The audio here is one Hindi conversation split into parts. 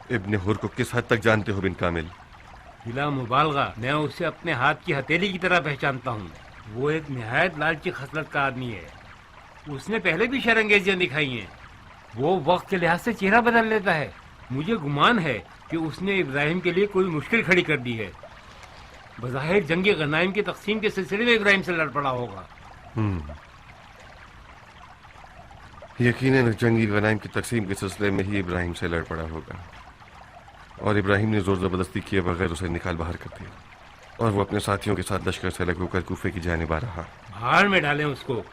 इब्ने हुर को किस हद तक जानते हो बिन कामिल? बिला मुबालगा मैं उसे अपने हाथ की हथेली की तरह पहचानता हूँ। वो एक निहायत लालची खसलत का आदमी है। उसने पहले भी शरंगेजियां दिखाई हैं। वो वक्त के लिहाज से चेहरा बदल लेता है। मुझे गुमान है कि उसने इब्राहिम के लिए कोई मुश्किल खड़ी कर दी है। बज़ाहिर जंगी गनाइम की तकसीम के सिलसिले में इब्राहिम से लड़ पड़ा होगा। यकीनन जंगी गनाइम की तकसीम के सिलसिले में ही इब्राहिम से लड़ पड़ा होगा और इब्राहिम ने जोर जबरदस्ती किए बगैर उसे निकाल बाहर कर दिया और वो अपने साथियों के साथ लश्कर से अलग होकर कूफे की जानिब आ रहा। बाहर में डालें उसको।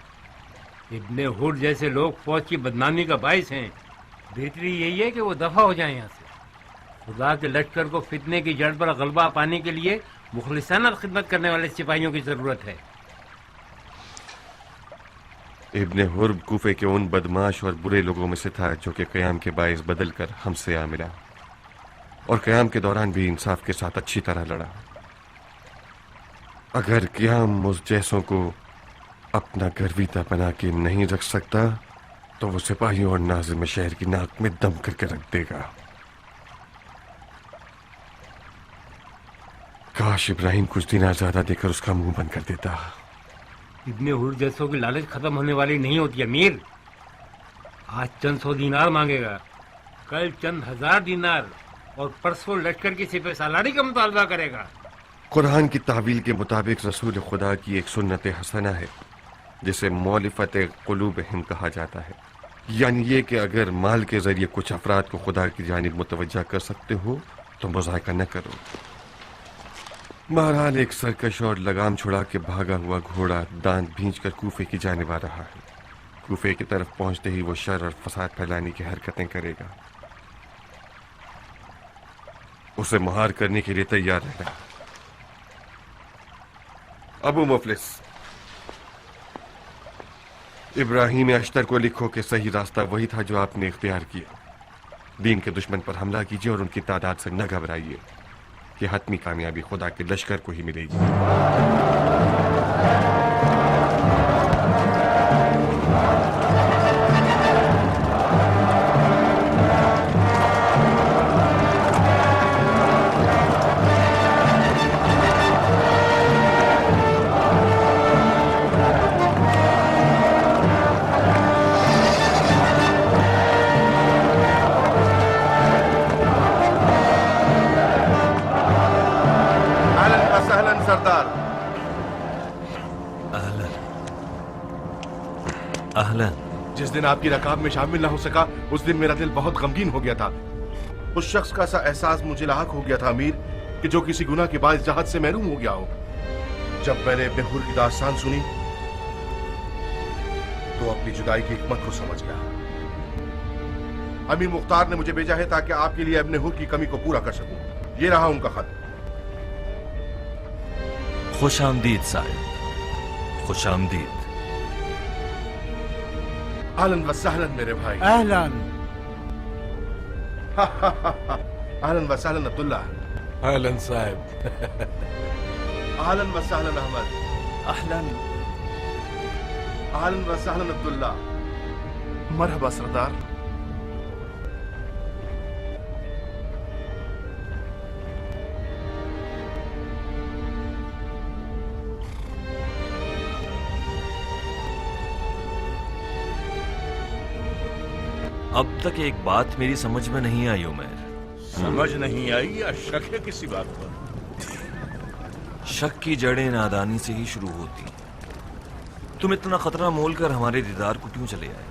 इब्ने हुर जैसे लोग फौज की बदनामी का बाइस हैं। बेहतरी यही है कि वो दफा हो जाए यहाँ से। खुदा के लश्कर को फितने की जड़ पर गलबा पाने के लिए मुखलिसाना खिदमत करने वाले सिपाहियों की जरूरत है। इब्ने हुर कूफे के उन बदमाश और बुरे लोगों में से था जो कि क़याम के बाइस बदल कर हमसे आ मिला और क़याम के दौरान भी इंसाफ के साथ अच्छी तरह लड़ा। अगर क़याम उस जैसों को अपना गर्विता बना के नहीं रख सकता तो वो सिपाहियों और नाज़िम शहर की नाक में दम करके रख देगा। काश इब्राहिम कुछ दिन ज्यादा देकर उसका मुंह बंद कर देता। इब्ने हुर जैसों की लालच खत्म होने वाली नहीं होती अमीर। आज चंद 100 दीनार मांगेगा, कल चंद 1000 दीनार और परसों लश्कर की सिपह सालारी का मुतालबा करेगा। कुरान की तावील के मुताबिक रसूल खुदा की एक सुन्नत हसना है जिसे मौलिफत क़ुलूबिहिम कहा जाता है, यानी ये कि अगर माल के जरिए कुछ अफराद को खुदा की जानिब मुतवज्जा कर सकते हो तो मुज़ाहिका न करो। बहरहाल एक सरकश और लगाम छुड़ा के भागा हुआ घोड़ा दांत भींच कर कूफे की जानिब आ रहा है। कूफे की तरफ पहुंचते ही वो शर और फसाद फैलाने की हरकतें करेगा। उसे मुहार करने के लिए तैयार रहना। अबू मुफलिस, इब्राहिम अश्तर को लिखो कि सही रास्ता वही था जो आपने इख्तियार किया। दीन के दुश्मन पर हमला कीजिए और उनकी तादाद से न घबराइए। कि हतमी कामयाबी खुदा के लश्कर को ही मिलेगी। सरदार। अहलन। जिस दिन आपकी रकाब में शामिल ना हो सका उस दिन मेरा दिल बहुत गमगीन हो गया था। उस शख्स का सा एहसास मुझे लाहक हो गया था अमीर कि जो किसी गुनाह के बायस जहाज से महरूम हो गया हो। जब मैंने इब्ने हुर की दास्तान सुनी तो अपनी जुदाई की हिकमत को समझ गया। अमीर मुख्तार ने मुझे भेजा है ताकि आपके लिए इब्ने हुर की कमी को पूरा कर सकूं। ये रहा उनका खत। खुश आमदीद साहिब, खुश आमदीद। आहलन व सहलन मेरे भाई। अहलन। आहलन व सहलन अब्दुल्ला। अहलन साहब। आहलन व सहलन अहमद। अहलन। आहलन व सहलन अब्दुल्ला। मरहबा सरदार। अब तक एक बात मेरी समझ में नहीं आई उमर। समझ नहीं आई या शक है किसी बात पर? शक की जड़ें नादानी से ही शुरू होती। तुम इतना खतरा मोल कर हमारे दीदार को क्यों चले आए?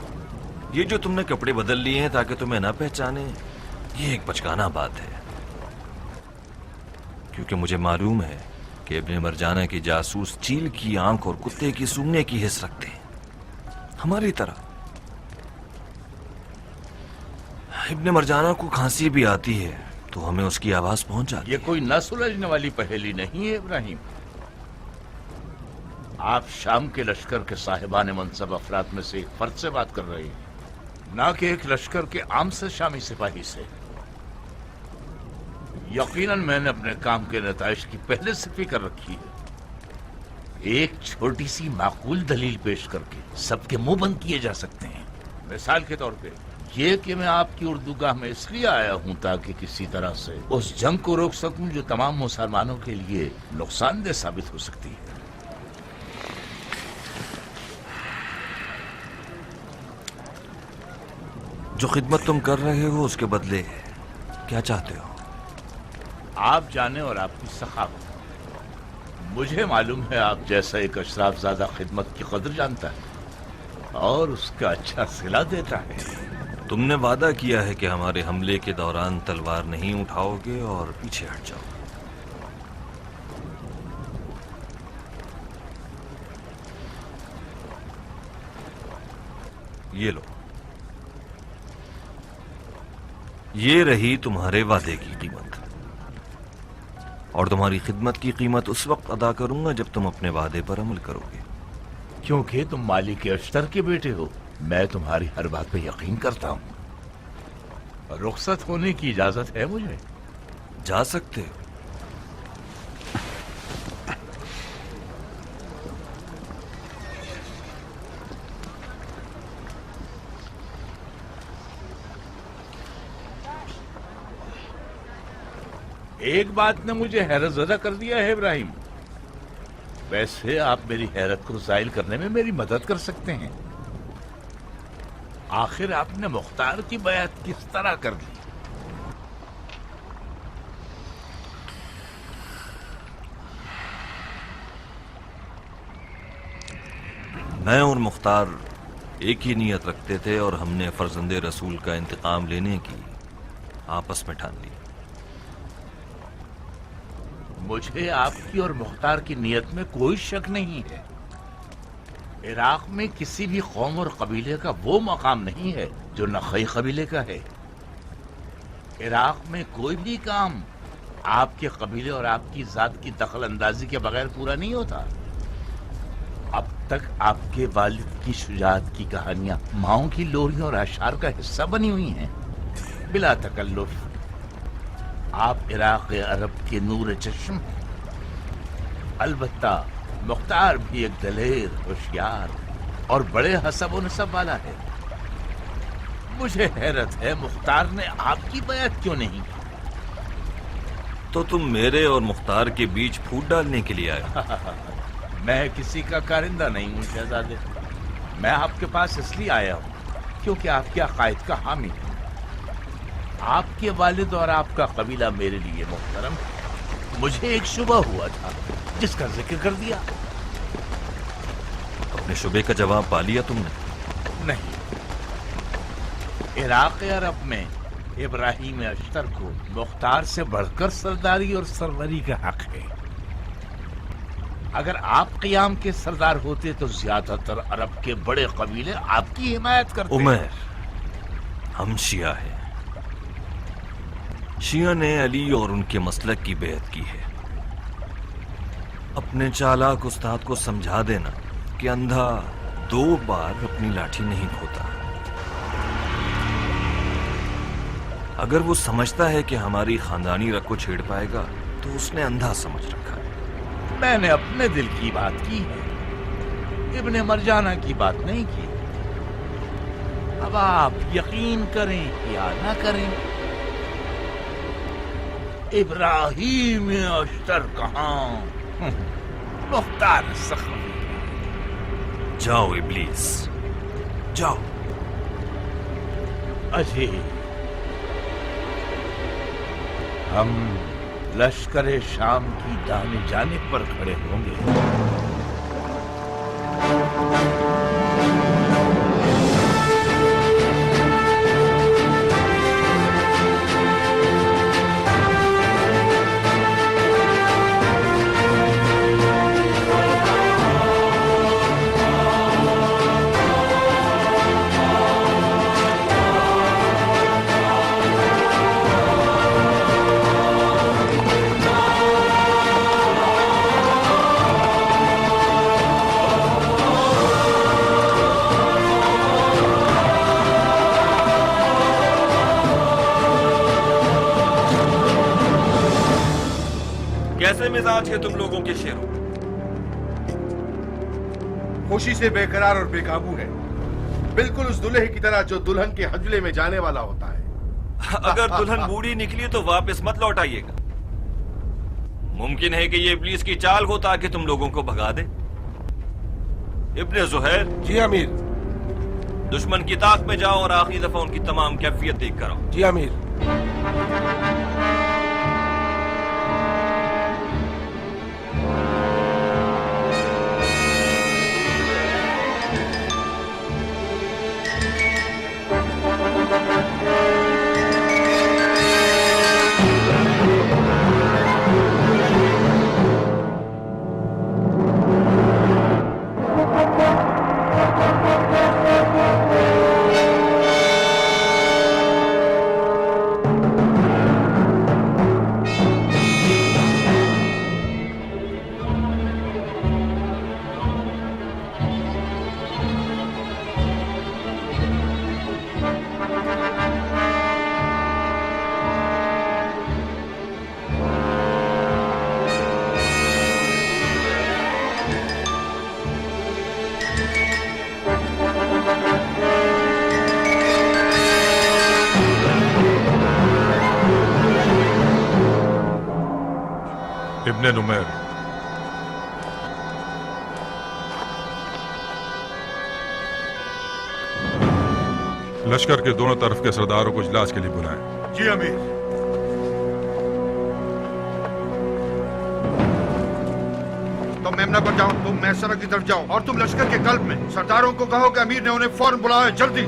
ये जो तुमने कपड़े बदल लिए हैं ताकि तुम्हें ना पहचाने, ये एक बचकाना बात है। क्योंकि मुझे मालूम है कि इब्ने मरजाना की जासूस चील की आंख और कुत्ते की सूंघने की हिस्स रखते हैं, हमारी तरह। इब्ने मरजाना को खांसी भी आती है तो हमें उसकी आवाज पहुंच जाती है। ये कोई न सुलझने वाली पहेली नहीं है इब्राहिम। आप शाम के लश्कर के साहिबान मनसब अफराद में से एक फर्द से बात कर रहे हैं, ना कि एक लश्कर के आम से शामी सिपाही से। यकीनन मैंने अपने काम के नताइश की पहले से फिक्र रखी है। एक छोटी सी माकूल दलील पेश करके सबके मुंह बंद किए जा सकते हैं। मिसाल के तौर पे ये कि मैं आपकी उर्दूगाह में इसलिए आया हूं ताकि किसी तरह से उस जंग को रोक सकूं जो तमाम मुसलमानों के लिए नुकसानदेह साबित हो सकती है। जो खिदमत तुम कर रहे हो उसके बदले क्या चाहते हो? आप जाने और आपकी सखावत। मुझे मालूम है आप जैसा एक अशराफजादा खिदमत की कदर जानता है और उसका अच्छा सिला देता है। तुमने वादा किया है कि हमारे हमले के दौरान तलवार नहीं उठाओगे और पीछे हट जाओगे। ये लो, ये रही तुम्हारे वादे की कीमत, और तुम्हारी खिदमत की कीमत उस वक्त अदा करूंगा जब तुम अपने वादे पर अमल करोगे। क्योंकि तुम मालिक अश्तर के बेटे हो, मैं तुम्हारी हर बात पे यकीन करता हूं। रुखसत होने की इजाजत है मुझे? जा सकते हो। एक बात ने मुझे हैरत ज़दा कर दिया है इब्राहिम। वैसे आप मेरी हैरत को ज़ाहिर करने में मेरी मदद कर सकते हैं। आखिर आपने मुख्तार की बैत किस तरह कर ली? मैं और मुख्तार एक ही नीयत रखते थे और हमने फर्जंदे रसूल का इंतकाम लेने की आपस में ठान ली। मुझे आपकी और मुख्तार की नीयत में कोई शक नहीं है। इराक में किसी भी कौम और कबीले का वो मकाम नहीं है जो नखई कबीले का है। इराक में कोई भी काम आपके कबीले और आपकी जात की दखल अंदाजी के बगैर पूरा नहीं होता। अब तक आपके वालिद की शुजाअत की कहानियां माओं की लोरियों और अशार का हिस्सा बनी हुई हैं। बिला तकल्लुफ आप इराक अरब के नूर चश्म हैं। अलबत्ता मुख्तार भी एक दलेर, होशियार और बड़े हसब और नसब वाला है। मुझे हैरत है मुख्तार ने आपकी बैत क्यों नहीं की? तो तुम मेरे और मुख्तार के बीच फूट डालने के लिए आए? मैं किसी का कारिंदा नहीं हूं शहजादे। मैं आपके पास इसलिए आया हूं क्योंकि आपके अकायद का हामी हूं। आपके वालिद और आपका कबीला मेरे लिए मुहतरम है। मुझे एक शुबा हुआ था जिसका जिक्र कर दिया। अपने शुबे का जवाब पा लिया तुमने? नहीं, इराक अरब में इब्राहिम अश्तर को मुख्तार से बढ़कर सरदारी और सरवरी का हक है। अगर आप क़ियाम के सरदार होते तो ज्यादातर अरब के बड़े कबीले आपकी हिमायत करते। उमर, हम शिया हैं। शिया ने अली और उनके मसलक की बेअत की है। अपने चालाक उस्ताद को समझा देना कि अंधा 2 बार अपनी लाठी नहीं खोता। अगर वो समझता है कि हमारी खानदानी रग को छेड़ पाएगा तो उसने अंधा समझ रखा है। मैंने अपने दिल की बात की है, इब्ने मरजाना की बात नहीं की। अब आप यकीन करें या ना करें, इब्राहिम अश्तर कहां, मुख्तार सखवी। जाओ इब्लीस, जाओ। अजय, हम लश्कर शाम की दाने जाने पर खड़े होंगे। कैसे मिजाज के तुम लोगों के शेरों? खुशी से बेकरार और बेकाबू है। बिल्कुल उस दूल्हे की तरह जो दुल्हन के हजले में जाने वाला होता है। अगर दुल्हन बूढ़ी निकली तो वापस मत लौट आइएगा। मुमकिन है कि ये इब्लीस की चाल हो ताकि तुम लोगों को भगा दे। इब्ने जुहैर, जी अमीर। दुश्मन की ताक में जाओ और आखिरी दफा उनकी तमाम कैफियत देख कर आओ। जी अमीर। इब्ने नुमैर, लश्कर के दोनों तरफ के सरदारों को इजलास के लिए बुलाएं। जी अमीर। तुम मेमना पर जाओ, तुम मैसरा की तरफ जाओ और तुम लश्कर के कल्ब में सरदारों को कहो कि अमीर ने उन्हें फौरन बुलाया, जल्दी।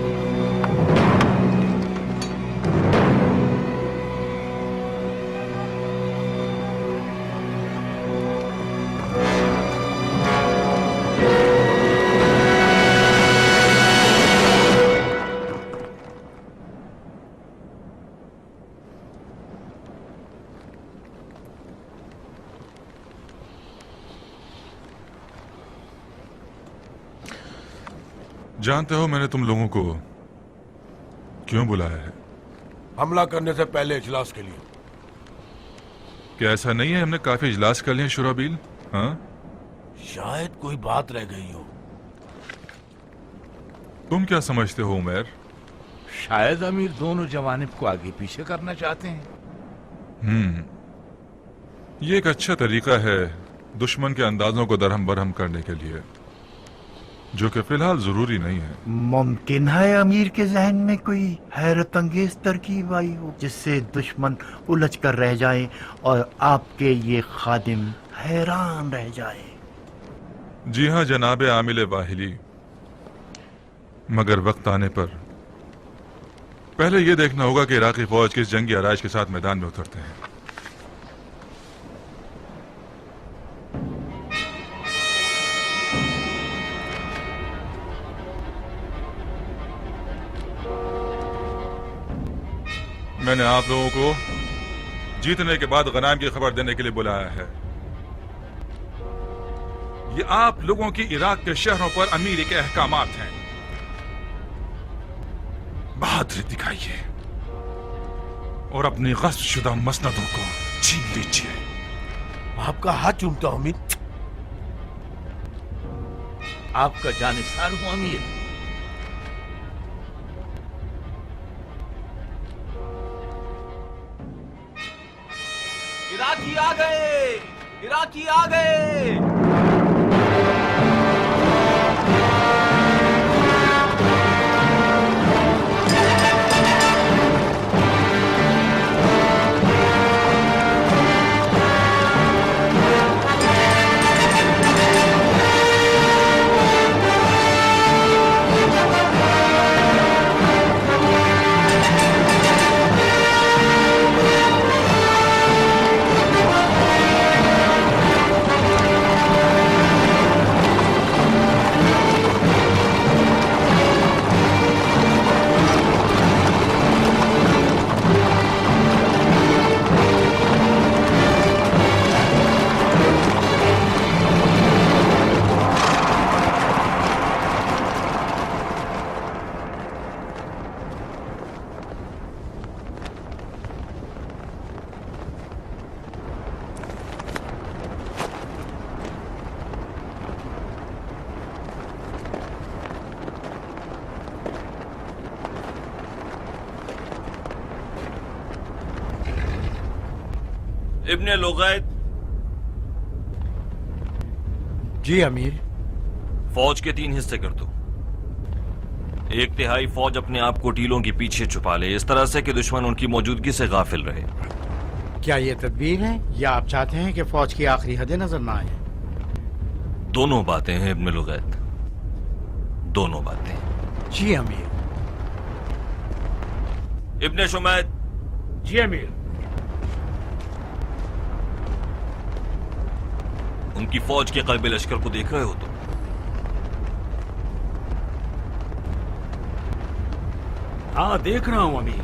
जानते हो मैंने तुम लोगों को क्यों बुलाया है? हमला करने से पहले इजलास के लिए। क्या ऐसा नहीं है हमने काफी इजलास कर लिए शुराबील? हाँ, शायद कोई बात रह गई हो। तुम क्या समझते हो उमैर? शायद अमीर दोनों जवानिब को आगे पीछे करना चाहते हैं। ये एक अच्छा तरीका है दुश्मन के अंदाजों को दरहम बरहम करने के लिए, जो कि फिलहाल जरूरी नहीं है। मुमकिन है अमीर के जहन में कोई हैरत अंगेज तरकीब आई हो जिससे दुश्मन उलझ कर रह जाए और आपके ये खादिम हैरान रह जाए। जी हाँ जनाब आमिल वाहिली, मगर वक्त आने पर पहले यह देखना होगा कि इराकी फौज किस जंगी आराइश के साथ मैदान में उतरते हैं। मैंने आप लोगों को जीतने के बाद गनाम की खबर देने के लिए बुलाया है। ये आप लोगों की इराक के शहरों पर अमीरी के अहकामात हैं। बहादुरी दिखाइए और अपनी गस्ब शुदा मसनदों को छीन लीजिए। आपका हाथ चूमता हूं अमीर। आपका जानिसार हूं अमीर। इराकी आ गए, इराकी आ गए। इब्ने लुगैत, जी अमीर। फौज के 3 हिस्से कर दो। 1/3 फौज अपने आप को टीलों के पीछे छुपा ले, इस तरह से कि दुश्मन उनकी मौजूदगी से गाफिल रहे। क्या ये तदबीर है या आप चाहते हैं कि फौज की आखिरी हदें नजर ना आए? दोनों बातें हैं इब्ने लुगैत, दोनों बातें। जी अमीर। इब्ने शुमैत। जी अमीर। उनकी फौज के कल्बे लश्कर को देख रहे हो तुम? हाँ देख रहा हूं अमीर।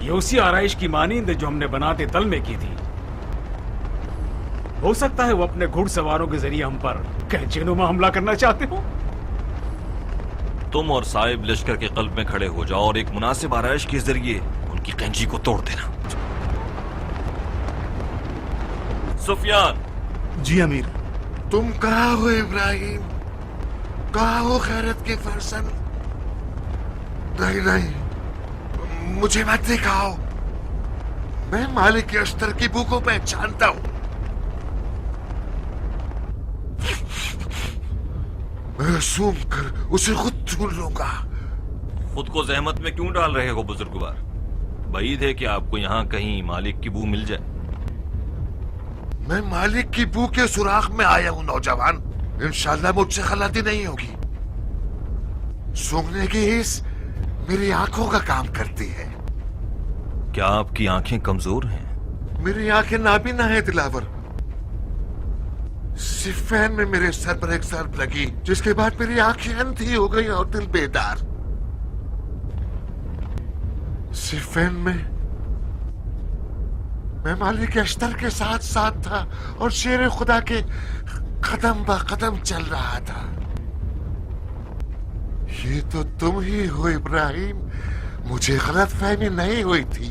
ये उसी आराइश की मानींद जो हमने बनाते तल में की थी। हो सकता है वो अपने घुड़सवारों के जरिए हम पर कैंचेनुमा हमला करना चाहते हो। तुम और साहिब लश्कर के कल्ब में खड़े हो जाओ और एक मुनासिब आराइश के जरिए उनकी कैंची को तोड़ देना। सुफियान। जी अमीर। तुम कहाँ हो इब्राहिम? कहाँ हो खैरत के फरसन? नहीं नहीं, मुझे मत दिखाओ। मैं मालिक के अस्तर की बू को पहचानता हूं। मैं सूम कर उसे खुद ढूंढ लूंगा। खुद को जहमत में क्यों डाल रहे हो बुजुर्गवार? बईद है कि आपको यहाँ कहीं मालिक की बू मिल जाए। मैं मालिक की बू के सुराख में आया हूं नौजवान। इंशाल्लाह मुझसे गलती नहीं होगी। सूंघने की हिस्स मेरी आंखों का काम करती है। क्या आपकी आंखें कमजोर हैं? मेरी आंखें नाबीना है दिलावर। सिफैन में मेरे सर पर एक सर्प लगी, जिसके बाद मेरी आंखें अंधी हो गई और दिल बेदार। सिफैन में मैं मालिक के अस्तर के साथ साथ था और शेर खुदा के कदम ब कदम चल रहा था। ये तो तुम ही हो इब्राहिम। मुझे गलतफहमी नहीं हुई थी।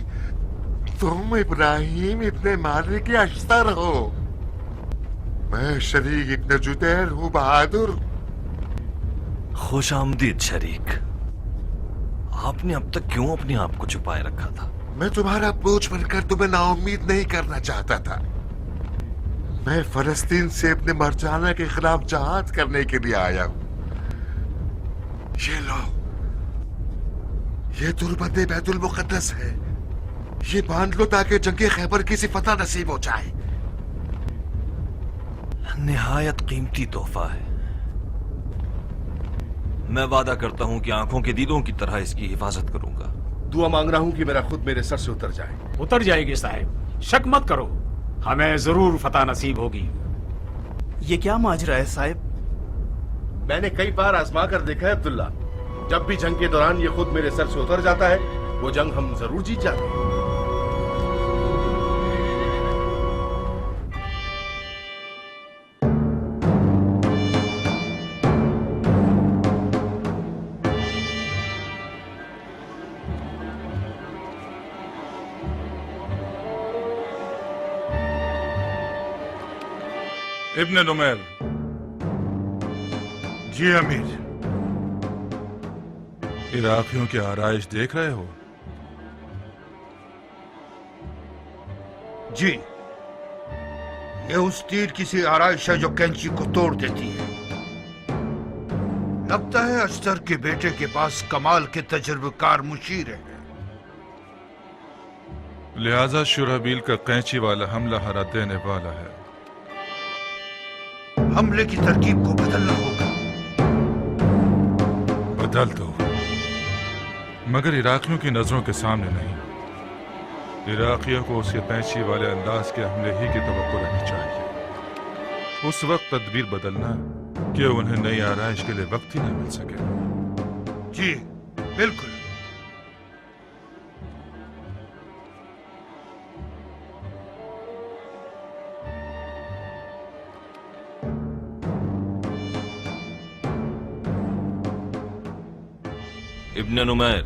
तुम इब्राहिम इब्ने मालिक के अस्तर हो। मैं शरीक इब्ने जुदैर हूँ बहादुर। खुश आमदीद शरीक। आपने अब तक क्यों अपने आप को छुपाए रखा था? मैं तुम्हारा बोझ बनकर तुम्हें नाउम्मीद नहीं करना चाहता था। मैं फलस्तीन से अपने मरजाना के खिलाफ जहाद करने के लिए आया हूँ। ये लो, ये तुरबंद बैतुल मुकद्दस है। ये बांध लो ताकि जंगे खैबर की सी फतह नसीब हो जाए। निहायत कीमती तोहफा है। मैं वादा करता हूं कि आंखों के दीदों की तरह इसकी हिफाजत करूंगा। दुआ मांग रहा हूं कि मेरा खुद मेरे सर से उतर जाए। उतर जाएगी साहिब, शक मत करो। हमें जरूर फतह नसीब होगी। ये क्या माजरा है साहिब? मैंने कई बार आजमा कर देखा है अब्दुल्ला। जब भी जंग के दौरान ये खुद मेरे सर से उतर जाता है, वो जंग हम जरूर जीत जाते हैं। इब्ने नुमैर। जी अमीर। इराकियों की आराइश देख रहे हो? जी, ये उस तीर की सी आराइश है जो कैंची को तोड़ देती है। लगता है अस्तर के बेटे के पास कमाल के तजुर्बेकार मुशीर है। लिहाजा शुरहबील का कैंची वाला हमला हरा देने वाला है। हमले की तरकीब को बदलना होगा। बदल दो, मगर इराकियों की नजरों के सामने नहीं। इराकियों को उसके कैंची वाले अंदाज के हमले ही की तवक्को रखनी चाहिए। उस वक्त तदबीर बदलना कि उन्हें नई आराइश के लिए वक्त ही न मिल सके। जी बिल्कुल। इब्ने नुमैर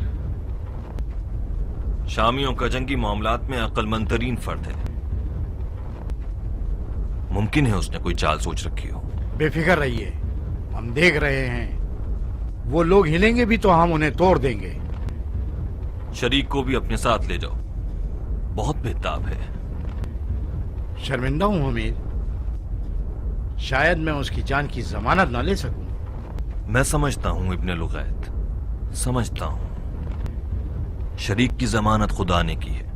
शामियों का जंगी मामलात में अक्लमंद तरीन फर्द है। मुमकिन है उसने कोई चाल सोच रखी हो। बेफिक्र रहिए, हम देख रहे हैं। वो लोग हिलेंगे भी तो हम उन्हें तोड़ देंगे। शरीक को भी अपने साथ ले जाओ, बहुत बेताब है। शर्मिंदा हूं अमीर, शायद मैं उसकी जान की जमानत ना ले सकूं। मैं समझता हूं इब्ने लुगैत, समझता हूं। शरीक की जमानत खुदा ने की है।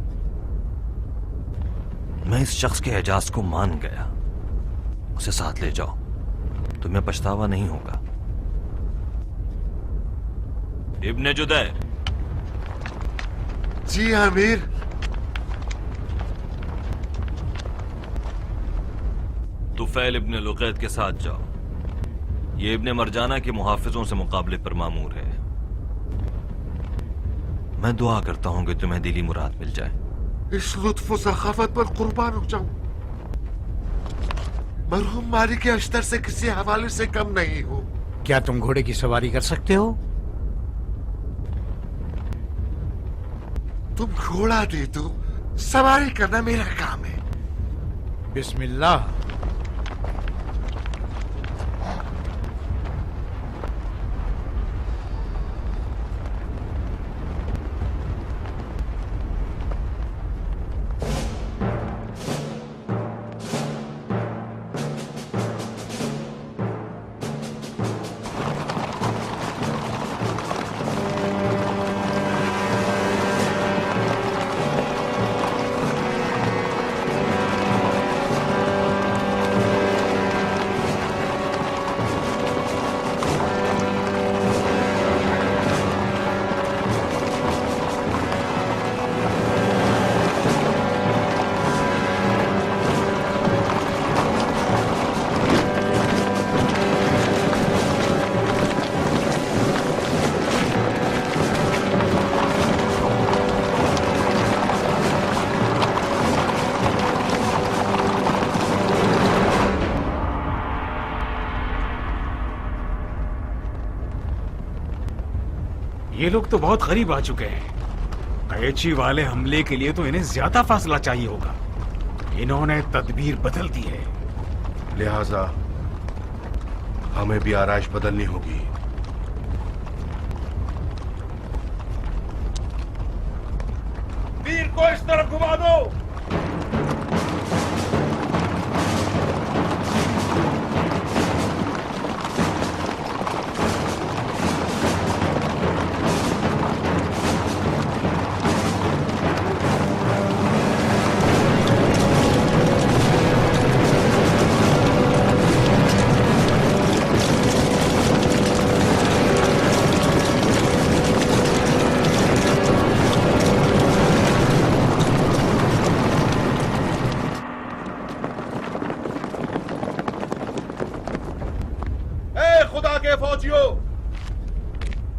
मैं इस शख्स के एजाज को मान गया। उसे साथ ले जाओ, तुम्हें पछतावा नहीं होगा। इब्ने जुदैर। जी अमीर। तुफैल इब्ने लुगैत के साथ जाओ। ये इब्ने मरजाना के मुहाफिजों से मुकाबले पर मामूर है। मैं दुआ करता हूं कि तुम्हें दिली मुराद मिल जाए। इस लुत्फ सखाफत पर कुर्बान हो जाऊं। मरहूम मालिक के अश्तर से किसी हवाले से कम नहीं हो। क्या तुम घोड़े की सवारी कर सकते हो? तुम घोड़ा दे दो, सवारी करना मेरा काम है। बिस्मिल्लाह। ये लोग तो बहुत करीब आ चुके हैं। कैची वाले हमले के लिए तो इन्हें ज्यादा फासला चाहिए होगा। इन्होंने तदबीर बदल दी है। लिहाजा हमें भी आराइश बदलनी होगी। तीर को इस तरफ घुमा दो।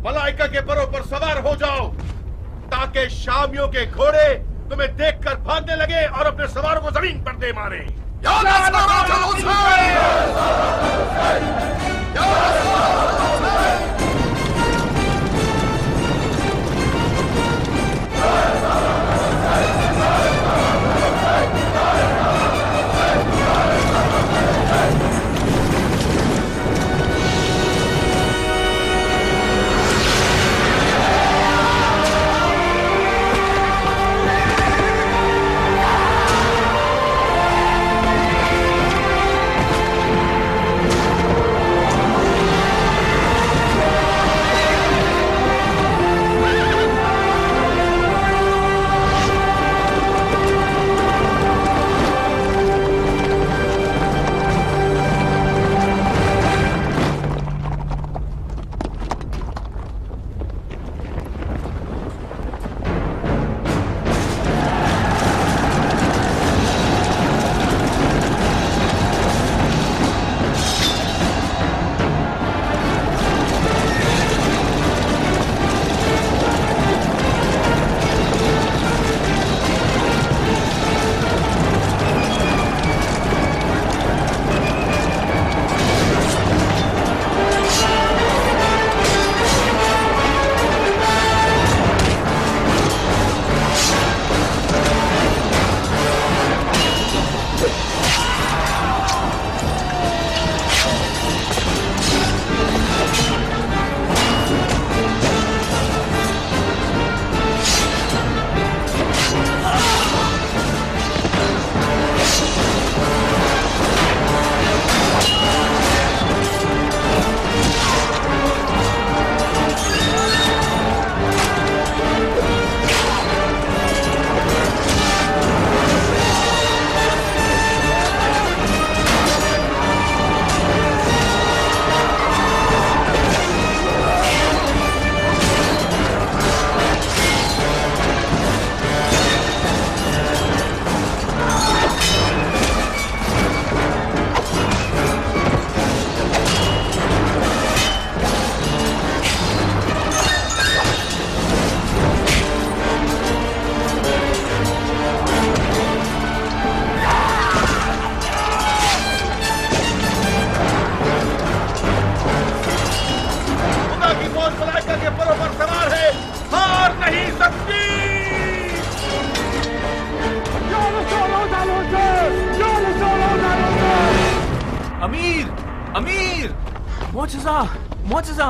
मलाइका के परों पर सवार हो जाओ ताकि शामियों के घोड़े तुम्हें देखकर भागने लगे और अपने सवारों को जमीन पर दे मारे। अमीर! मुआजिजा! मुआजिजा!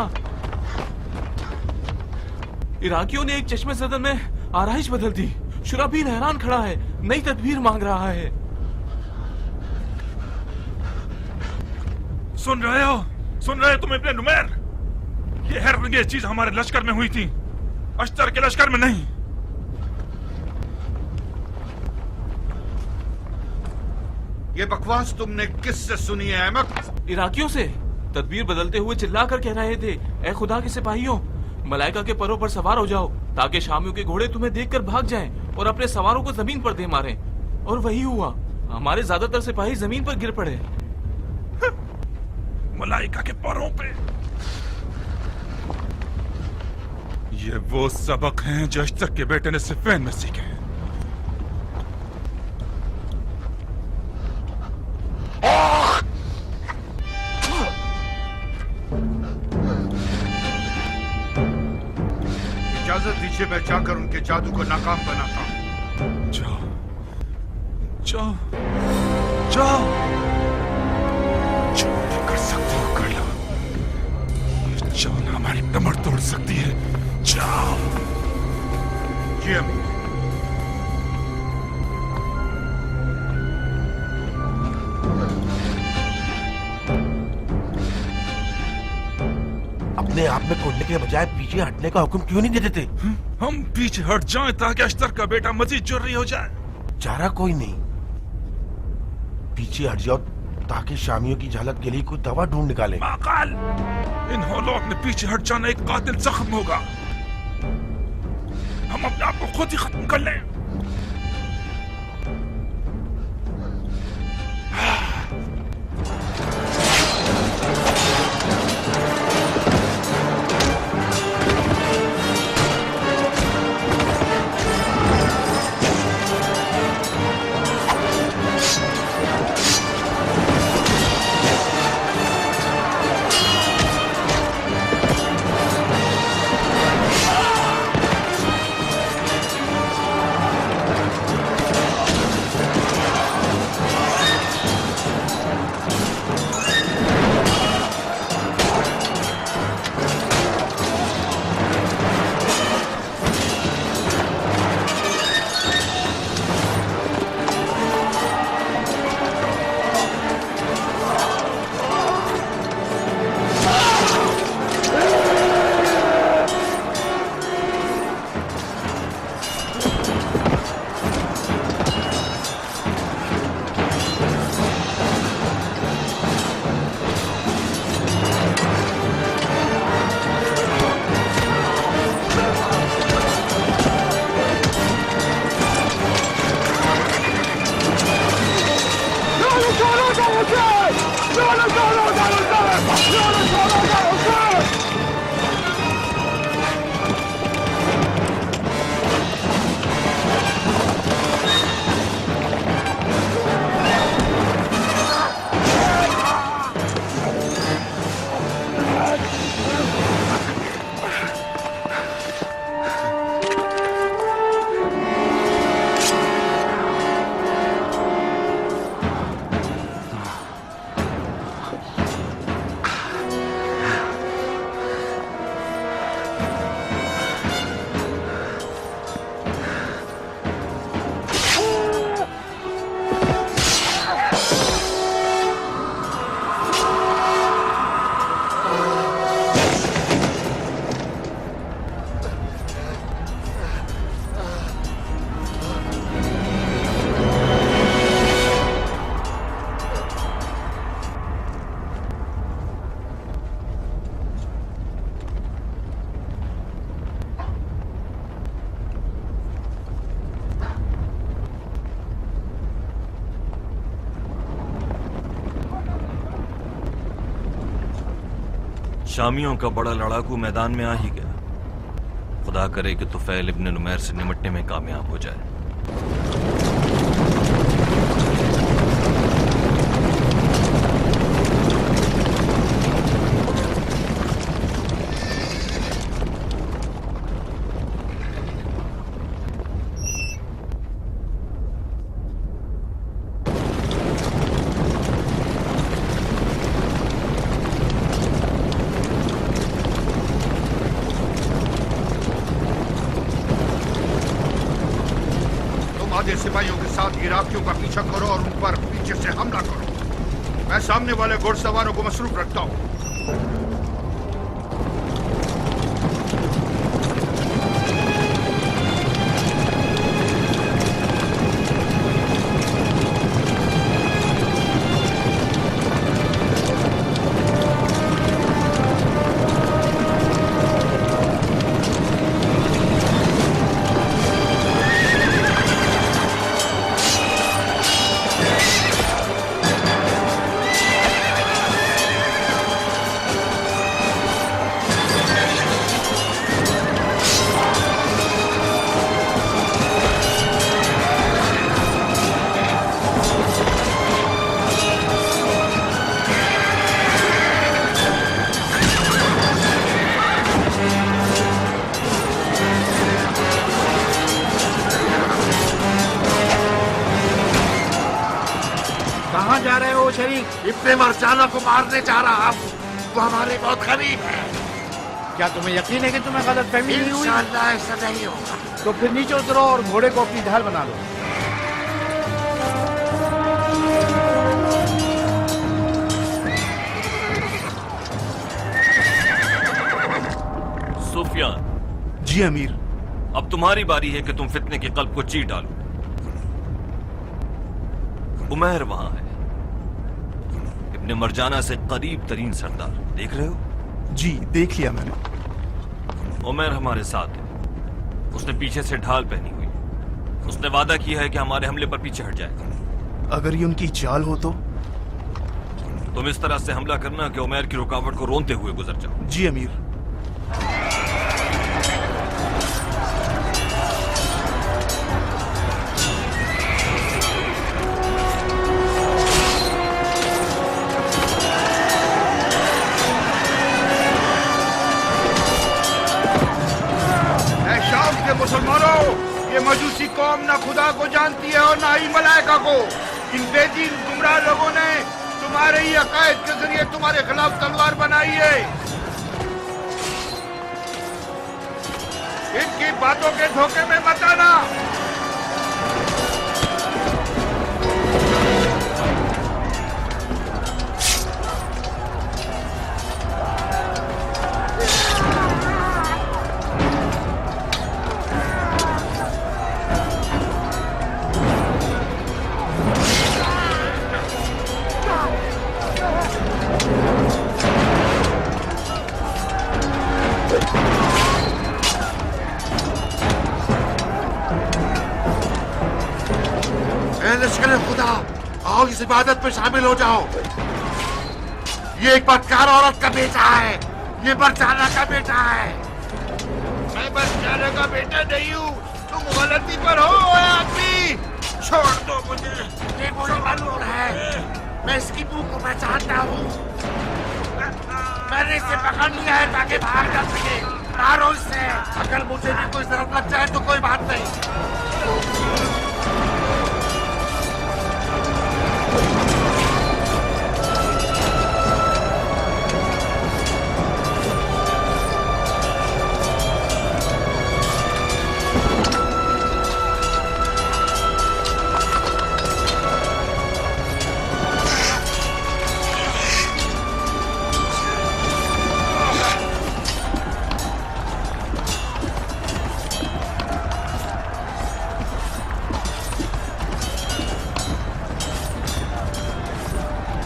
इराकियों ने एक चश्मे सदन में आरइश बदल दी। शुराबीन हैरान खड़ा है, नई तदबीर मांग रहा है। सुन रहे हो? सुन रहे हो तुम इब्ने नुमैर? ये हैरतअंगेज चीज हमारे लश्कर में हुई थी, अश्तर के लश्कर में नहीं। ये बकवास तुमने किससे सुनी है अहमद? इराकियों से। तदबीर बदलते हुए चिल्लाकर कह रहे थे, ए खुदा के सिपाहियों, मलाइका के परों पर सवार हो जाओ ताकि शामियों के घोड़े तुम्हें देखकर भाग जाएं और अपने सवारों को जमीन पर दे मारें। और वही हुआ, हमारे ज्यादातर सिपाही जमीन पर गिर पड़े। मलाइका के परों पे। ये वो सबक हैं जो अश्तर के बेटे ने सिफ़ैन में सीखे हैं। इजाजत दीजिए, मैं जाकर उनके जादू को नाकाम बनाता हूँ। जाओ, जाओ, जाओ। जो भी कर सकते हो कर लो। जान हमारी कमर तोड़ सकती है। जाओ। जी अमीर। अपने आप में खोलने के बजाय पीछे हटने का हुक्म क्यों नहीं दे देते? हम पीछे हट जाएं ताकि अश्तर का बेटा मजीद जुर्री हो जाए। चारा कोई नहीं, पीछे हट जाओ ताकि शामियों की झलक के लिए कोई दवा ढूंढ निकाले। माकाल, इन होलों में पीछे हट जाना एक कातिल जख्म होगा। हम अपने आप को खुद ही खत्म कर लें। शामियों का बड़ा लड़ाकू मैदान में आ ही गया। खुदा करे कि तुफैल इब्न नुमैर से निमटने में कामयाब हो जाए। आधे सिपाहियों के साथ इराकियों का पीछा करो और उन पर पीछे से हमला करो। मैं सामने वाले घुड़सवारों को मसरूफ रखता हूँ। कहाँ जा रहे हो शरीक? इब्ने मरजाना को मारने जा रहा हूँ। वो हमारे बहुत करीब है। क्या तुम्हें यकीन है कि तुम्हें गलतफहमी नहीं हुई? इंशाअल्लाह ऐसा नहीं होगा। तो फिर नीचे उतरो और घोड़े को अपनी ढाल बना लो। सुफियान। जी अमीर। अब तुम्हारी बारी है कि तुम फितने के कल्ब को चीर डालो। उमैर वहां है, इब्ने मरजाना से करीब तरीन सरदार, देख रहे हो? जी देख लिया मैंने। उमैर हमारे साथ है। उसने पीछे से ढाल पहनी हुई। उसने वादा किया है कि हमारे हमले पर पीछे हट जाएगा। अगर ये उनकी चाल हो तो? तुम इस तरह से हमला करना कि उमैर की रुकावट को रोनते हुए गुजर जाओ। जी अमीर। मुसलमानों, ये मजूसी कौम ना खुदा को जानती है और ना ही मलाइका को। इन बेदीन गुमराह लोगों ने तुम्हारे ही अकायद के जरिए तुम्हारे खिलाफ तलवार बनाई है। इनकी बातों के धोखे में मत आना। लश्कर खुदा, आओ इस इबादत में शामिल हो जाओ। ये एक बदकार औरत का बेटा है। ये मरजाना का बेटा है। मैं मरजाना का बेटा नहीं हूँ। तुम गलती पर हो आदमी। छोड़ दो मुझे। ये मुझे मालूम है। मैं इसकी मुंह को पहचानता हूँ। मैंने इसे पकड़ लिया है ताकि भाग ना सके। मारो इसे। अगर मुझे भी कोई जरूरत लग जाए तो कोई बात नहीं।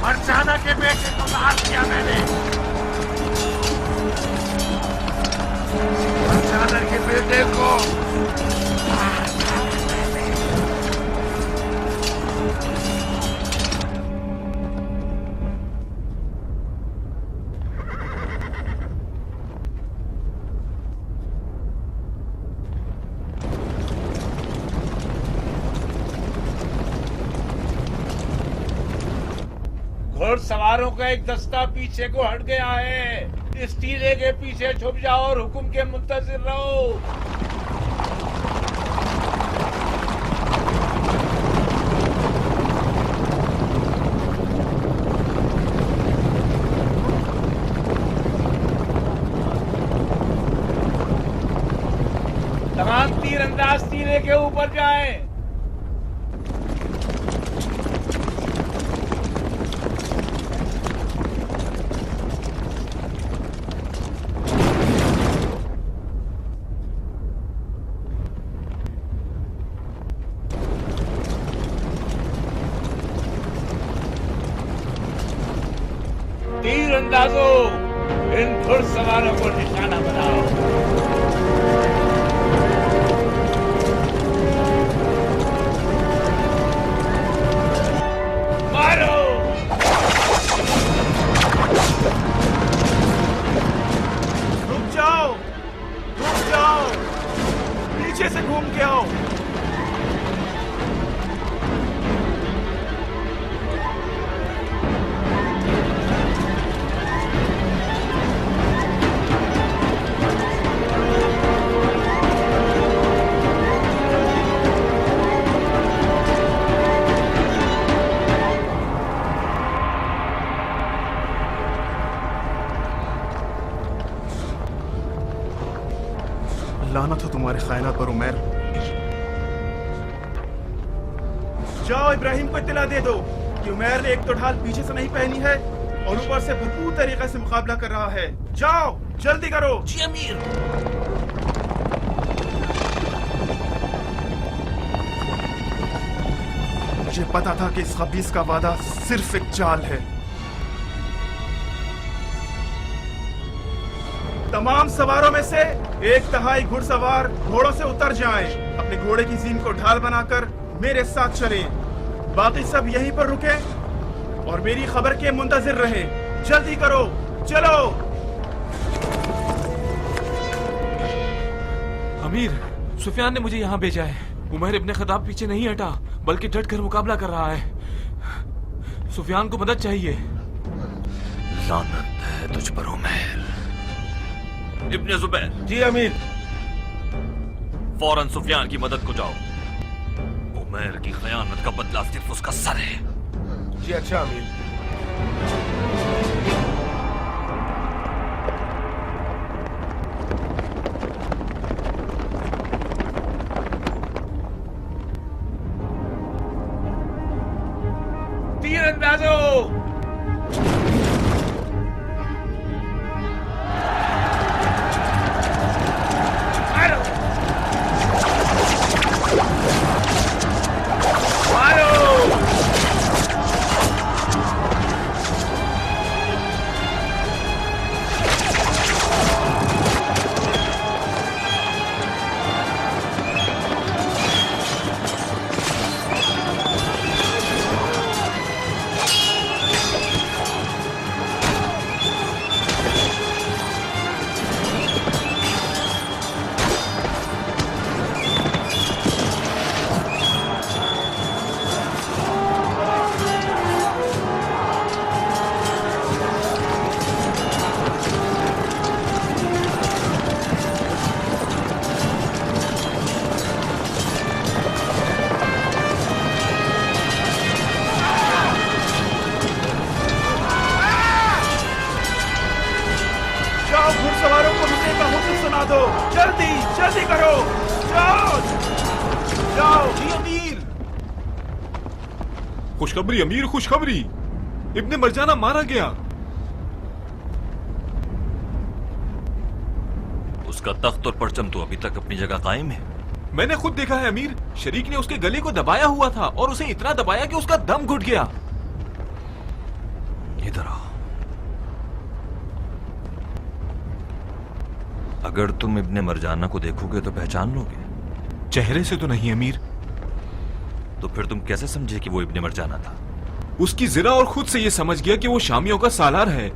मरजाना के बेटे को मार दिया मैंने। मरजाना के बेटे को घुड़सवारों का एक दस्ता पीछे को हट गया है। इस टीले के पीछे छुप जाओ और हुक्म के मुंतजिर रहो। तमाम तीरंदाज टीले के ऊपर जाएं। तीर अंदाजो, इन घुड़सवारों को निशाना बनाओ। मारो। रुक जाओ, पीछे से घूम के आओ। लानत हो तुम्हारे ख़यानात पर उमैर। जाओ इब्राहिम को इत्तला दे दो कि उमैर ने एक तो ढाल पीछे से नहीं पहनी है और ऊपर से भरपूर तरीके से मुकाबला कर रहा है। जाओ जल्दी करो। जी अमीर। मुझे पता था कि इस खबीस का वादा सिर्फ एक चाल है। तमाम सवारों में से 1/3 घुड़सवार घोड़ों से उतर जाएं, अपने घोड़े की जीन को ढाल बनाकर मेरे साथ चलें। बाकी सब यहीं पर रुके और मेरी खबर के मुंतजिर रहे। जल्दी करो, चलो। अमीर, सुफियान ने मुझे यहाँ भेजा है। उमैर इब्ने खत्ताब पीछे नहीं हटा, बल्कि डट कर मुकाबला कर रहा है। सुफियान को मदद चाहिए। लानत है तुझ पर उमैर। इब्ने जुबैर। जी अमीर। फौरन सुफियान की मदद को जाओ। उमैर की खयानत का बदला सिर्फ उसका सर है। जी अच्छा अमीर। तीर अंदाजो। जल्दी करो, जाओ जाओ। जी अमीर। खुशखबरी अमीर, खुशखबरी। इब्ने मरजाना मारा गया। उसका तख्त और परचम तो अभी तक अपनी जगह कायम है। मैंने खुद देखा है अमीर। शरीक ने उसके गले को दबाया हुआ था और उसे इतना दबाया कि उसका दम घुट गया। इधर आओ। अगर तुम इब्ने मरजाना को देखोगे तो पहचान लोगे? चेहरे से तो नहीं अमीर। तो फिर तुम कैसे समझे कि वो इब्ने मरजाना था? उसकी जिरा और खुद से ये समझ गया कि वो शामियों का सालार है।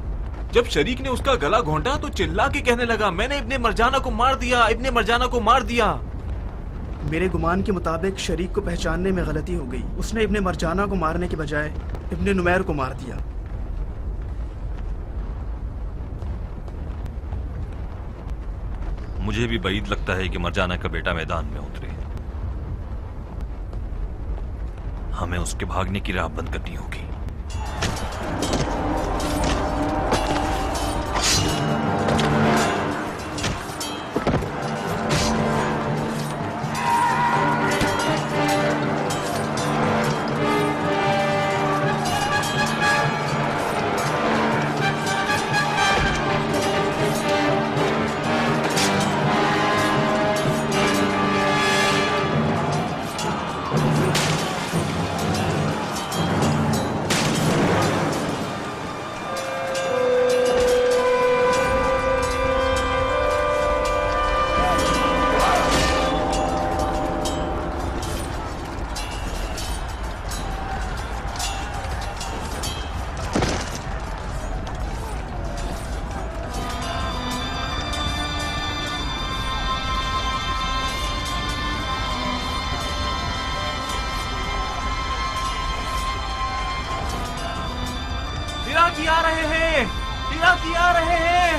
जब शरीक ने उसका गला घोंटा तो चिल्ला के कहने लगा, मैंने इब्ने मरजाना को मार दिया, इब्ने मरजाना को मार दिया। मेरे गुमान के मुताबिक शरीक को पहचानने में गलती हो गई। उसने इब्ने मरजाना को मारने के बजाय इब्ने नुमैर को मार दिया। मुझे भी बईद लगता है कि मरजाना का बेटा मैदान में उतरे। हमें उसके भागने की राह बंद करनी होगी। इराकी आ रहे हैं।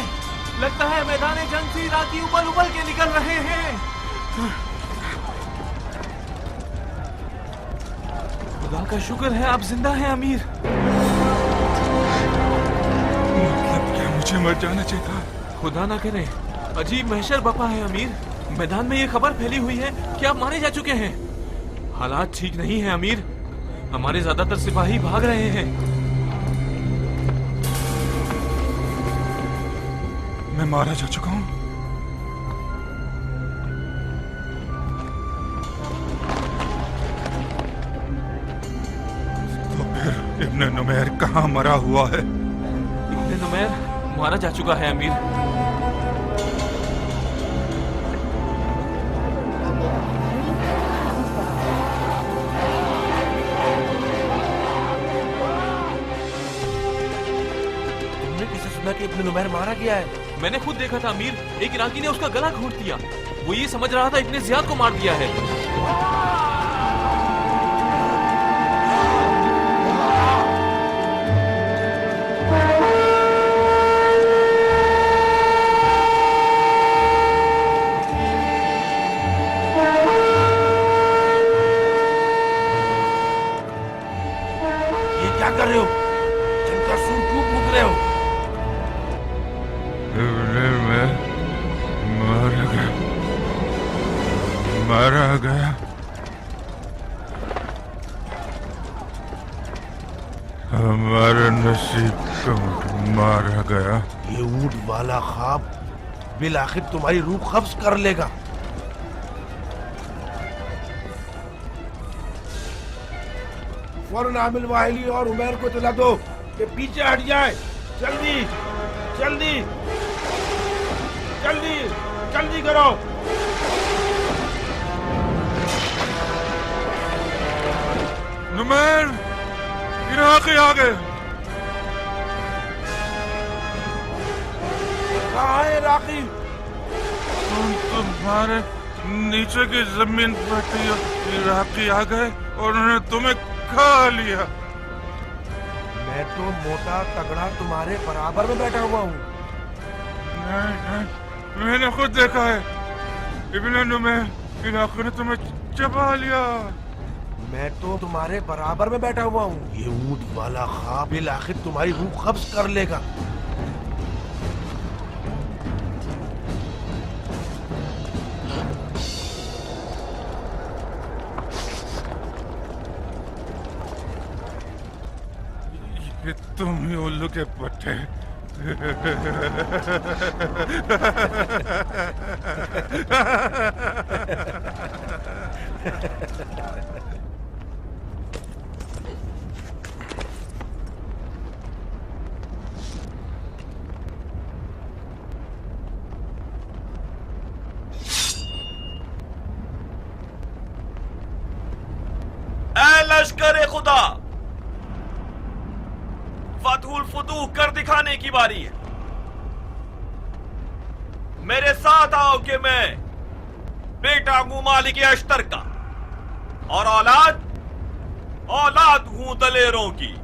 लगता है मैदान जंग से इराकी उबल उबल के निकल रहे हैं। खुदा का शुक्र है आप जिंदा हैं अमीर। मतलब क्या मुझे मर जाना चाहिए था? खुदा ना करे, अजीब महशर बपा है अमीर। मैदान में ये खबर फैली हुई है कि आप मारे जा चुके हैं। हालात ठीक नहीं है अमीर, हमारे ज्यादातर सिपाही भाग रहे हैं। मैं मारा जा चुका हूं। तो फिर इब्न नुमैर कहां मरा हुआ है? इब्न नुमैर मारा जा चुका है अमीर। कि इब्न नुमैर मारा गया है। मैंने खुद देखा था अमीर, एक इराकी ने उसका गला घोंट दिया। वो ये समझ रहा था इब्न जियाद को मार दिया है। ये क्या कर रहे हो? जिनका सूर क्यों फूंक रहे हो? मारा गया। हमारा नसीब को मारा गया। ये ऊंट वाला ख्वाब बिल आखिर तुम्हारी रूह कब्ज कर लेगा। फौरन आमिल वाहिली और उमैर को इत्तला दो कि पीछे हट जाए। जल्दी जल्दी जल्दी जल्दी करो। नुमैर इराकी आ गए। कहाँ है इराकी? तुम्हारे नीचे की जमीन पर इराकी आ गए और उन्होंने तुम्हें खा लिया। मैं तो मोटा तगड़ा तुम्हारे बराबर में बैठा हुआ हूँ। नहीं, मैंने खुद देखा है। इब्न नुमैर इराकी ने तुम्हें चबा लिया। मैं तो तुम्हारे बराबर में बैठा हुआ हूँ। ये ऊंट वाला ख्वाब बिल आखिर तुम्हारी रूह कब्ज कर लेगा। ये तुम ही उल्लू के पट्टे। लश्कर खुदा, फतहुल फुतूह कर दिखाने की बारी है। मेरे साथ आओ कि मैं बेटा हूं मालिक अश्तर का और औलाद हूं दलेरों की।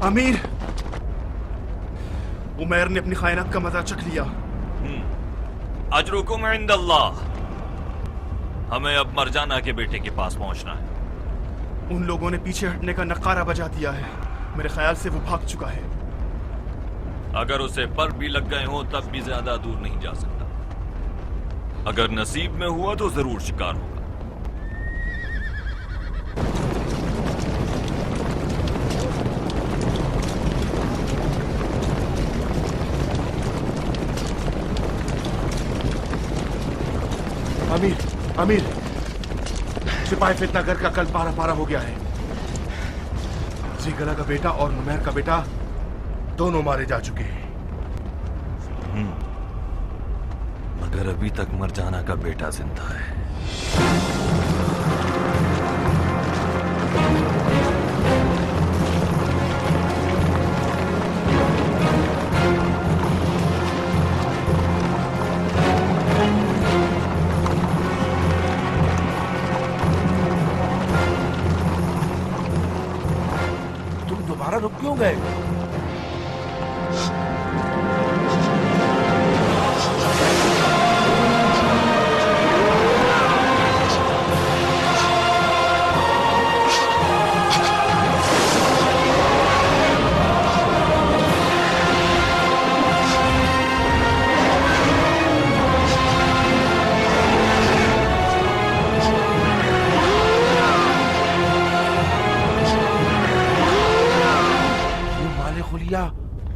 अमीर, उमैर ने अपनी खायनात का मजा चख लिया। अजरुकुम इंदल्लाह। हमें अब मरजाना के बेटे के पास पहुंचना है। उन लोगों ने पीछे हटने का नकारा बजा दिया है। मेरे ख्याल से वो भाग चुका है। अगर उसे पर भी लग गए हो तब भी ज्यादा दूर नहीं जा सकता। अगर नसीब में हुआ तो जरूर शिकार होगा। अमीर, सिपाही फितनागर का कल पारा पारा हो गया है। जीगला का बेटा और नुमैर का बेटा दोनों मारे जा चुके हैं। मगर अभी तक मरजाना का बेटा जिंदा है। तुम दोबारा रुक क्यों गए?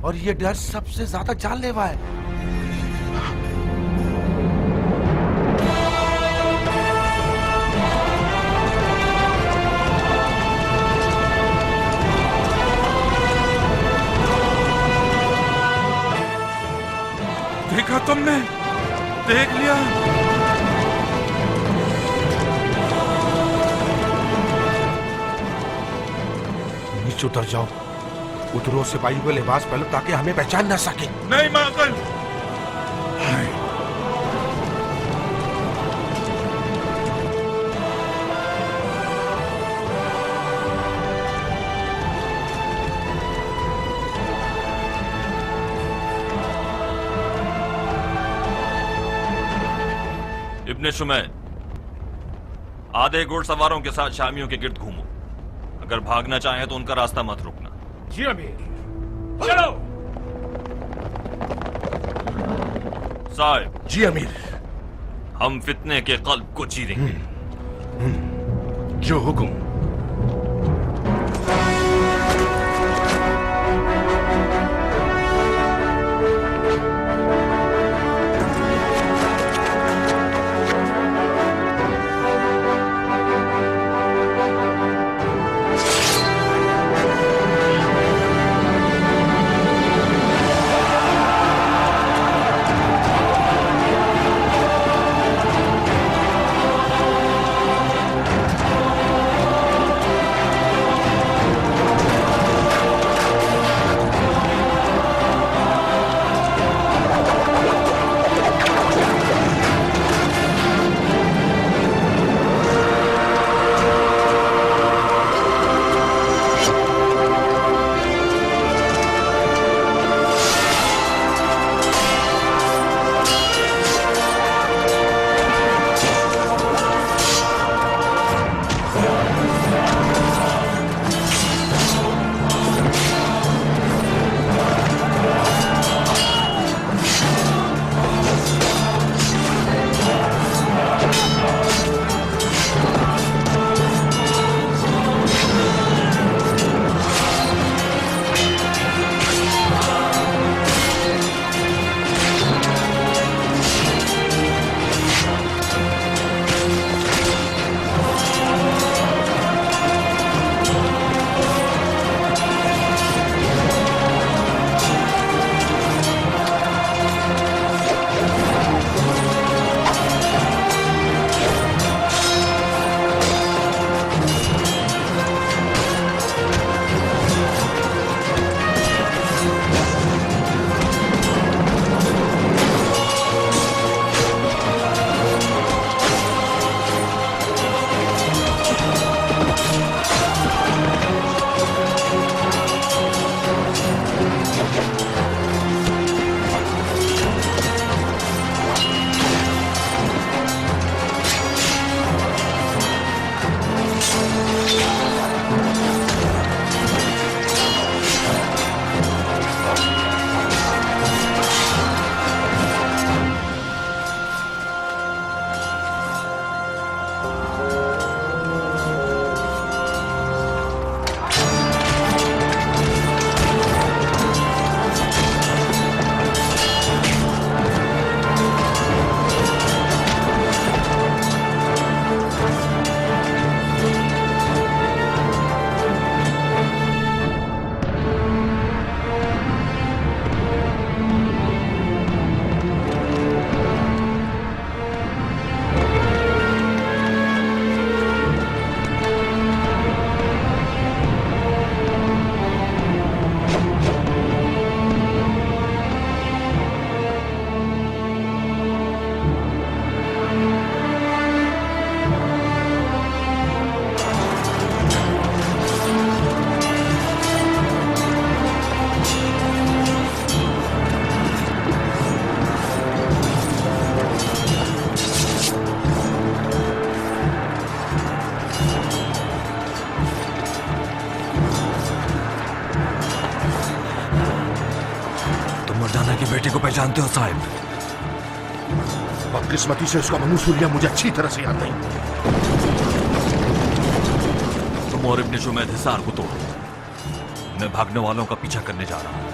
और ये डर सबसे ज्यादा जानलेवा है। देखा तुमने? देख लिया? नीचे उतर जाओ, उतरो, सिपाही को लिबास पहनो ताकि हमें पहचान ना सके। नहीं माकल। इब्ने शुमैर, आधे घुड़सवारों के साथ शामियों के गिर्द घूमो। अगर भागना चाहें तो उनका रास्ता मत रोकना। जी अमीर। चलो। साहिब। जी अमीर। हम फितने के कल्ब को चीरेंगे। जो हुक्म। पहचानते हो साहिब? बदकिस्मती से उसका मनसूरिया मुझे अच्छी तरह से याद नहीं। तुम और इब्ने जुमैद हिसार को तोड़ो, मैं भागने वालों का पीछा करने जा रहा हूं।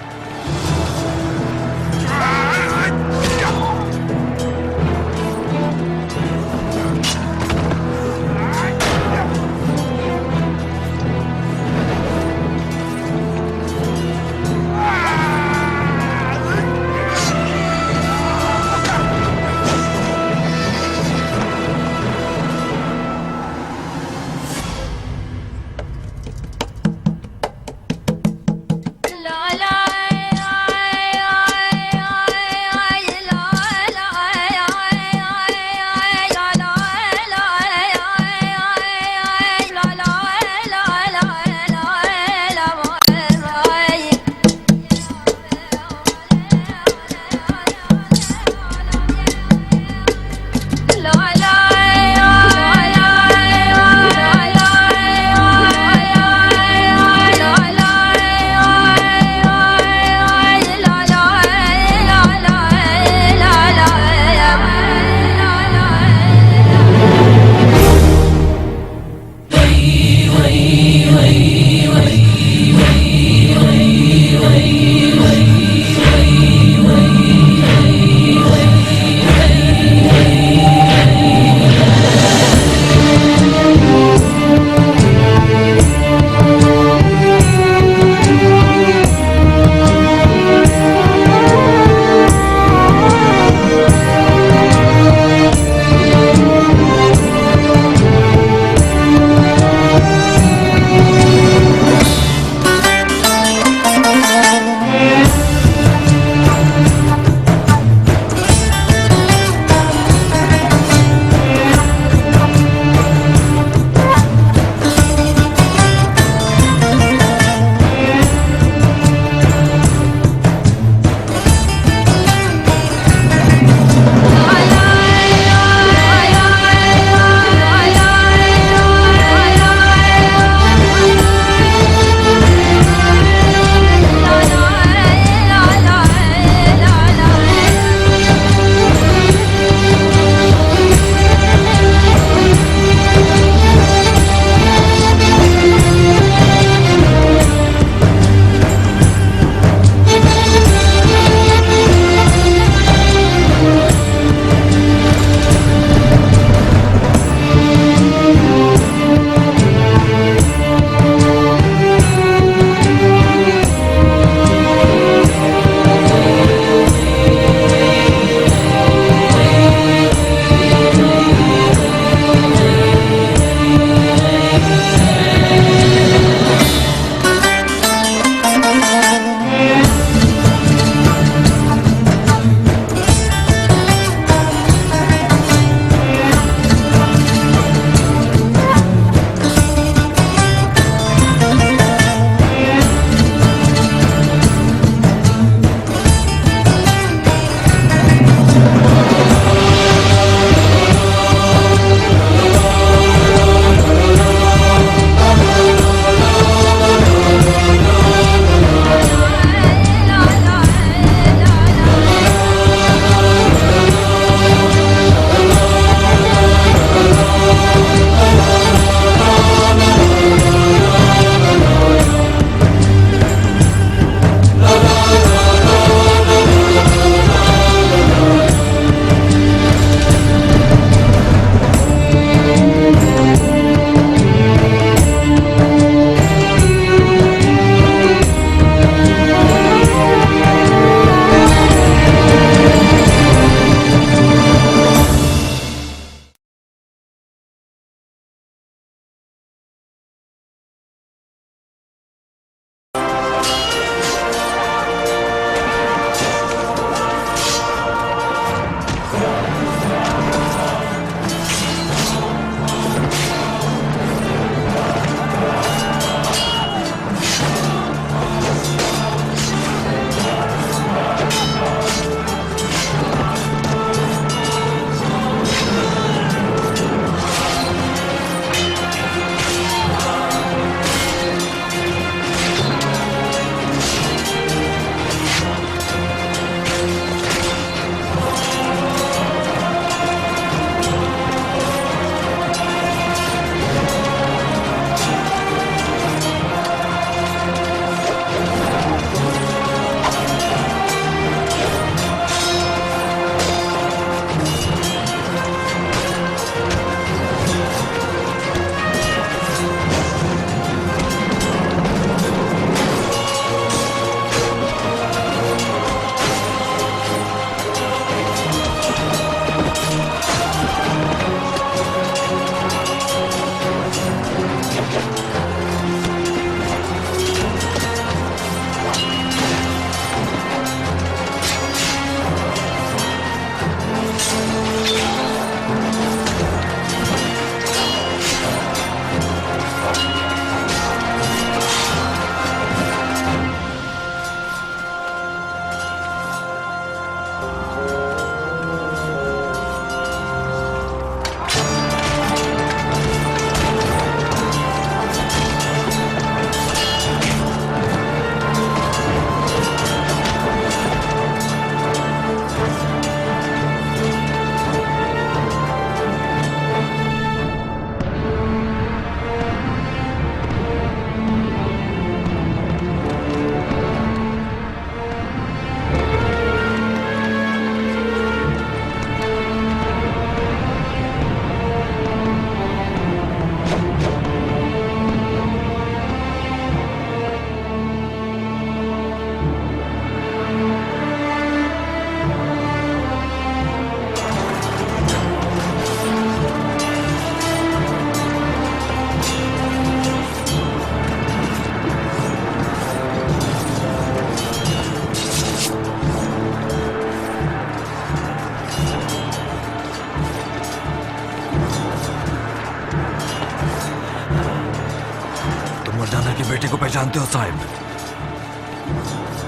मर्दाना के बेटे को पहचानते हो साहिब?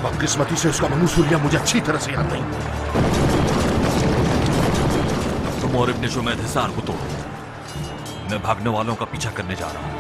बदकिस्मती से उसका मनसूलिया मुझे अच्छी तरह से याद नहीं। तुम और इब्ने जुमैद हिसार को तोड़ो, मैं भागने वालों का पीछा करने जा रहा हूं।